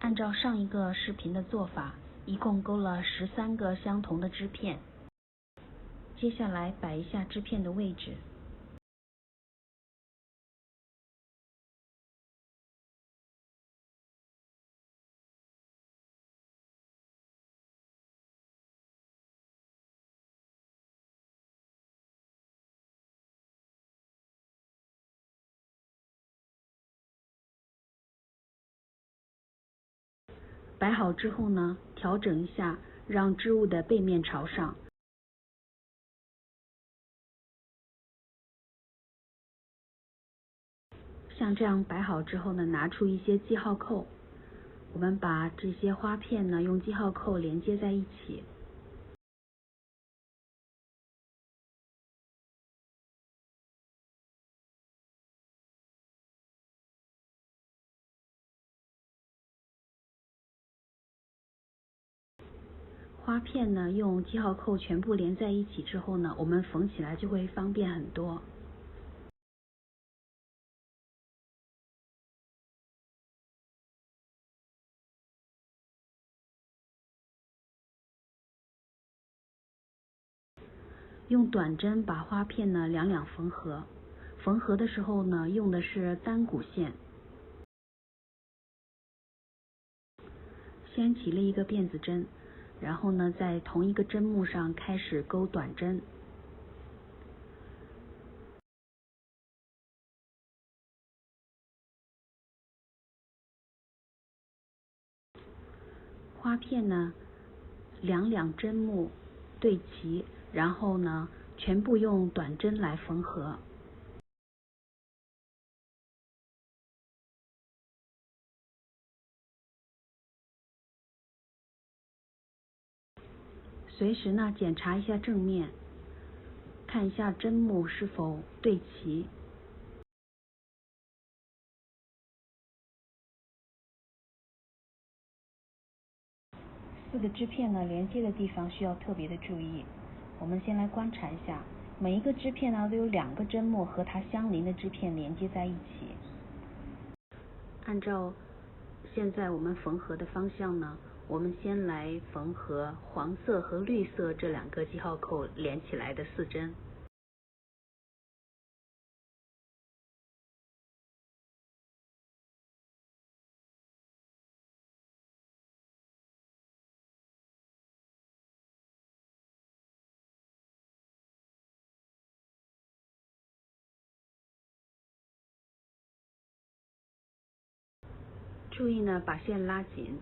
按照上一个视频的做法，一共勾了13个相同的支片。接下来摆一下支片的位置。摆好之后呢，调整一下，让织物的背面朝上。像这样摆好之后呢，拿出一些记号扣，我们把这些花片呢用记号扣连接在一起。花片呢用记号扣全部连在一起之后呢，我们缝起来就会方便很多。用短针把花片呢两两缝合，缝合的时候呢用的是单股线。先起了一个辫子针，然后呢在同一个针目上开始钩短针。花片呢两两针目对齐，然后呢全部用短针来缝合。随时呢检查一下正面，看一下针目是否对齐。4个织片呢连接的地方需要特别的注意。我们先来观察一下，每一个织片呢都有2个针目和它相邻的织片连接在一起。按照现在我们缝合的方向呢，我们先来缝合黄色和绿色这2个记号扣连起来的4针。注意呢把线拉紧。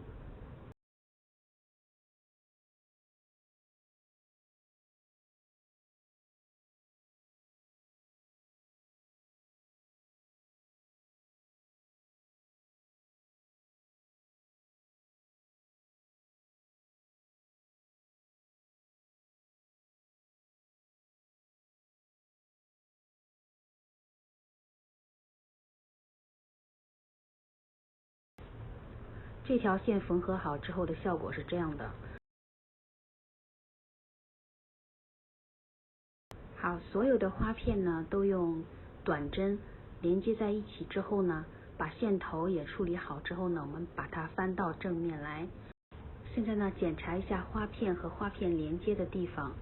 这条线缝合好之后的效果是这样的。好，所有的花片呢都用短针连接在一起之后呢，把线头也处理好之后呢，我们把它翻到正面来。现在呢检查一下花片和花片连接的地方。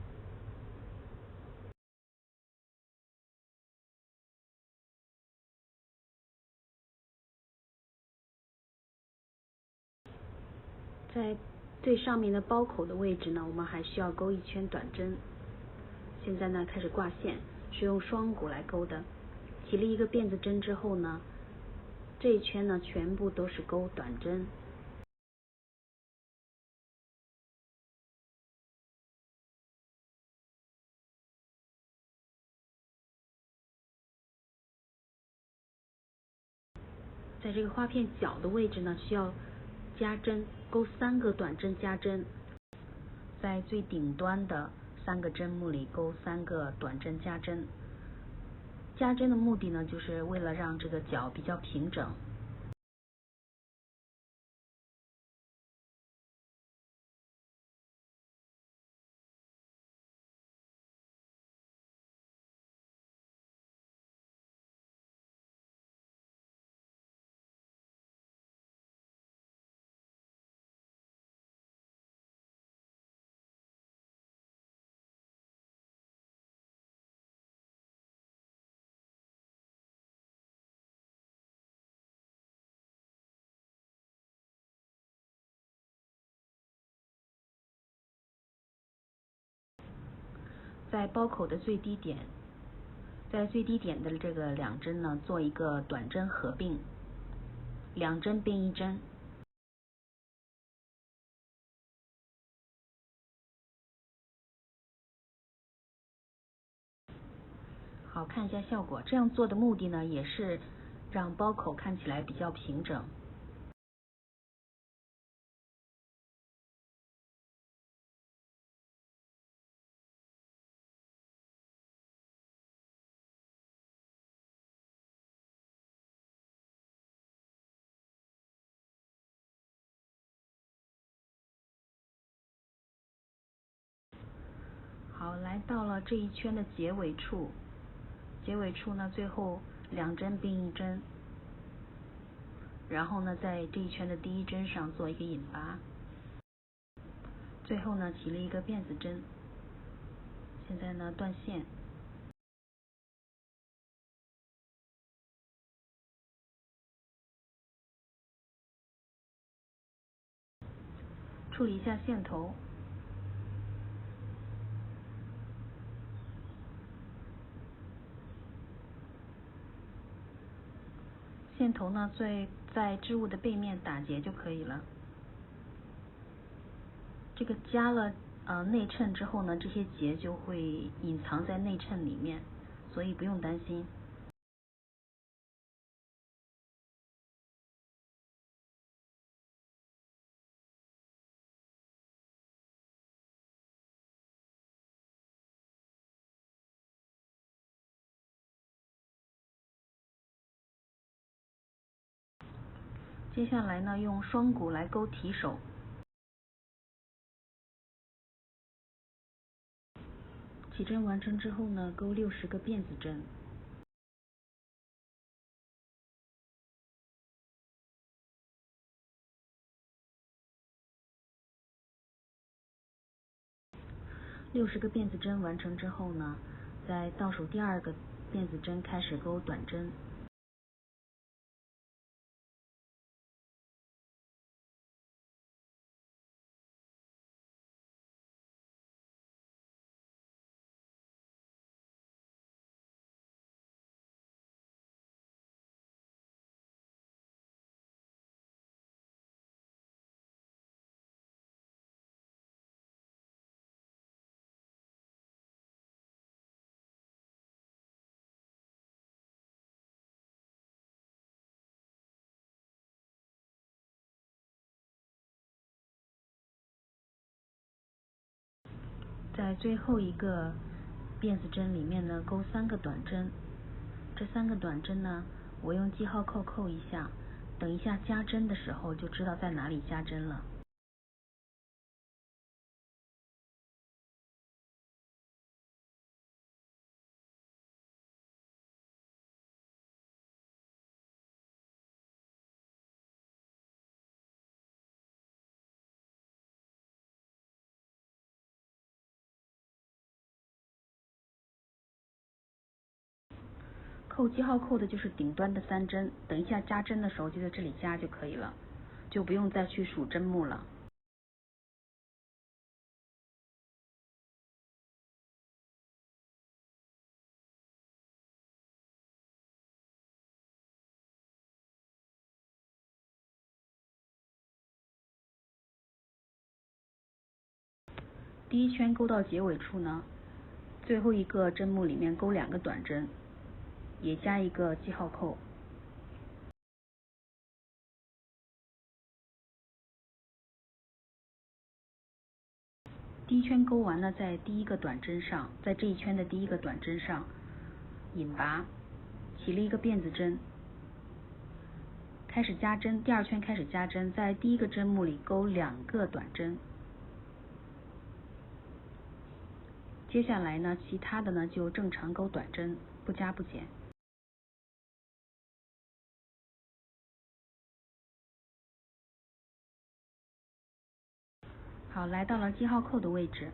在最上面的包口的位置呢，我们还需要钩1圈短针。现在呢开始挂线，是用双股来钩的。起了一个辫子针之后呢，这一圈呢全部都是钩短针。在这个花片角的位置呢，需要加针，钩3个短针加针。在最顶端的3个针目里钩3个短针加针。加针的目的呢，就是为了让这个角比较平整。在包口的最低点，在最低点的这个2针呢做一个短针合并，2针并1针。好，看一下效果。这样做的目的呢，也是让包口看起来比较平整。好，来到了这一圈的结尾处，结尾处呢，最后2针并1针，然后呢，在这一圈的第1针上做一个引拔，最后呢，起了一个辫子针。现在呢，断线。处理一下线头。线头呢，在织物的背面打结就可以了。这个加了内衬之后呢，这些结就会隐藏在内衬里面，所以不用担心。接下来呢，用双股来钩提手。起针完成之后呢，钩60个辫子针。60个辫子针完成之后呢，在倒数第2个辫子针开始钩短针。在最后一个辫子针里面呢，钩3个短针。这3个短针呢，我用记号扣扣一下，等一下加针的时候就知道在哪里加针了。扣记号扣的就是顶端的3针，等一下加针的时候就在这里加就可以了，就不用再去数针目了。第1圈钩到结尾处呢，最后一个针目里面钩2个短针，也加一个记号扣。第1圈钩完了，在第1个短针上，在这一圈的第1个短针上引拔，起了一个辫子针，开始加针。第2圈开始加针，在第1个针目里钩2个短针。接下来呢，其他的呢就正常钩短针，不加不减。好，来到了记号扣的位置。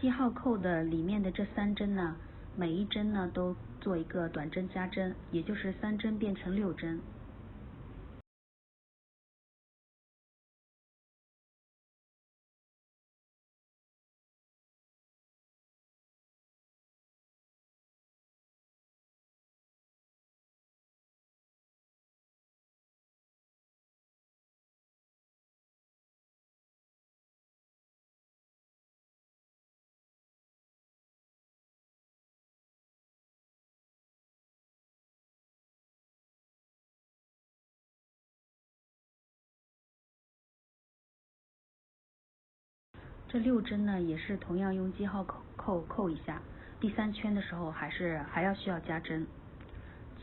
记号扣的里面的这3针呢，每一针呢都做一个短针加针，也就是3针变成6针。这6针呢也是同样用记号扣扣一下，第3圈的时候还要需要加针，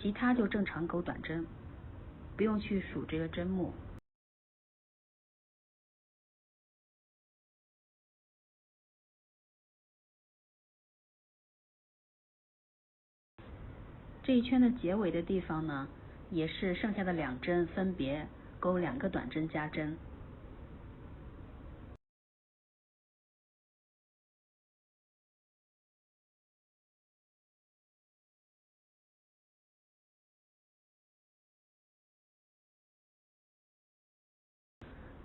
其他就正常钩短针，不用去数这个针目。这一圈的结尾的地方呢，也是剩下的2针分别钩2个短针加针。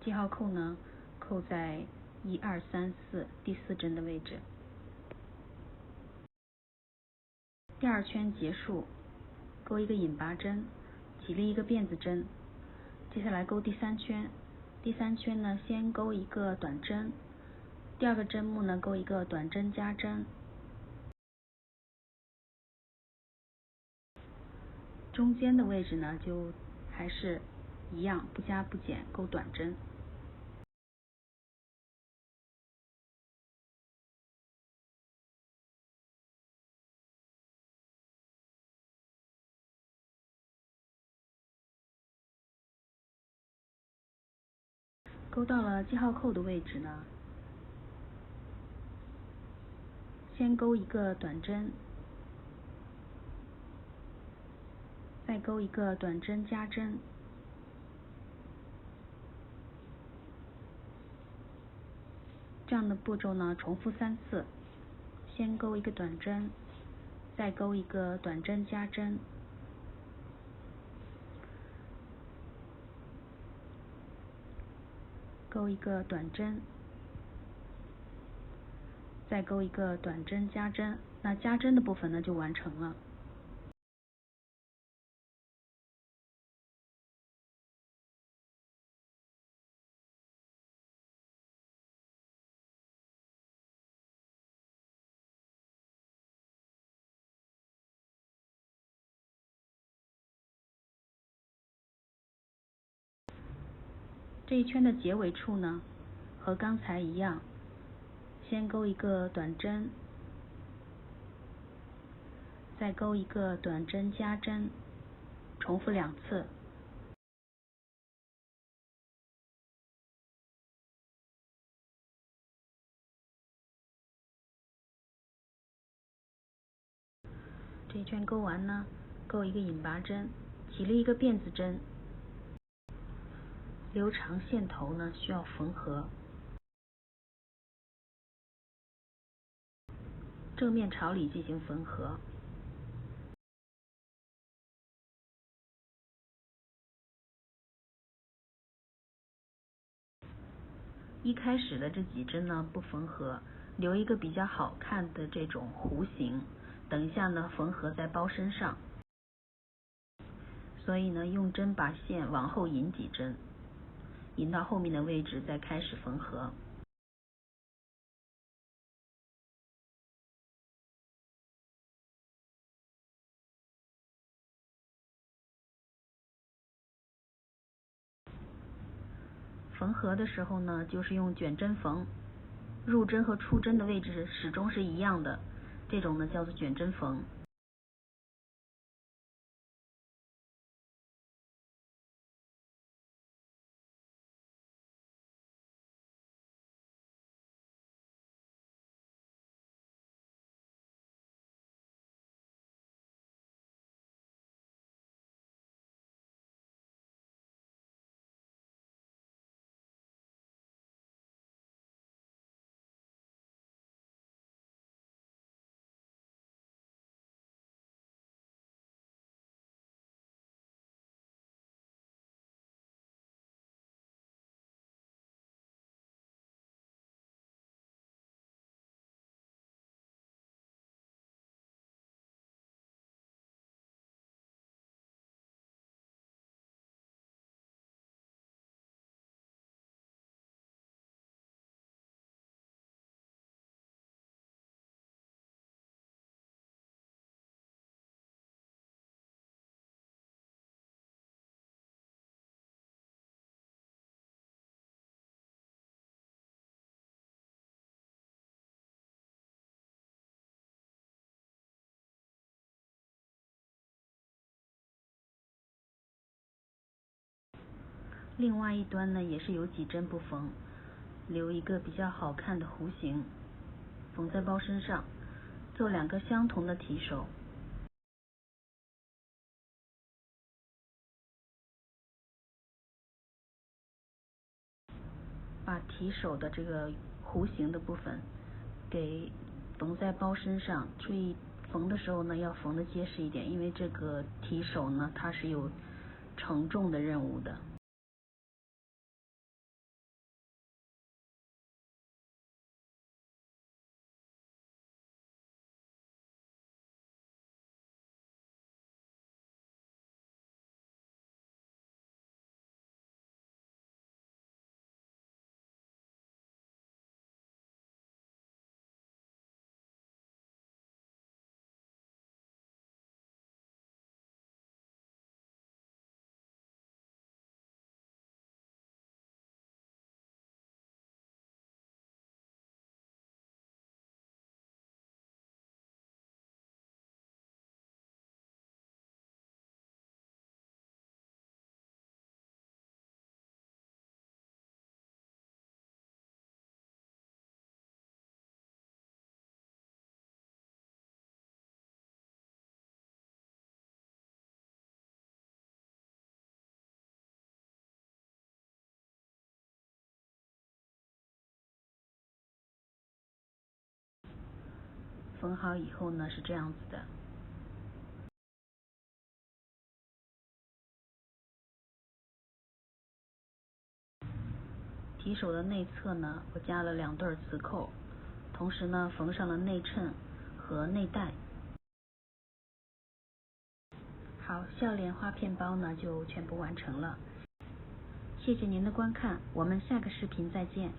记号扣呢，扣在1、2、3、4第4针的位置。第2圈结束，钩一个引拔针，起立一个辫子针。接下来钩第3圈，第3圈呢先钩一个短针，第2个针目呢钩一个短针加针，中间的位置呢就还是一样不加不减钩短针。钩到了记号扣的位置呢，先钩一个短针，再钩一个短针加针，这样的步骤呢重复3次，先钩一个短针，再钩一个短针加针，钩一个短针，再钩一个短针加针，那加针的部分呢就完成了。这一圈的结尾处呢，和刚才一样，先钩一个短针，再钩一个短针加针，重复2次。这一圈钩完呢，钩一个引拔针，起立一个辫子针，留长线头呢需要缝合，正面朝里进行缝合。一开始的这几针呢不缝合，留一个比较好看的这种弧形，等一下呢缝合在包身上。所以呢用针把线往后引几针，引到后面的位置再开始缝合。缝合的时候呢，就是用卷针缝，入针和出针的位置始终是一样的，这种呢叫做卷针缝。另外一端呢也是有几针不缝，留一个比较好看的弧形，缝在包身上，做2个相同的提手。把提手的这个弧形的部分给缝在包身上，注意缝的时候呢要缝的结实一点，因为这个提手呢它是有承重的任务的。缝好以后呢是这样子的。提手的内侧呢我加了2对磁扣，同时呢缝上了内衬和内带。好，笑脸花片包呢就全部完成了。谢谢您的观看，我们下个视频再见。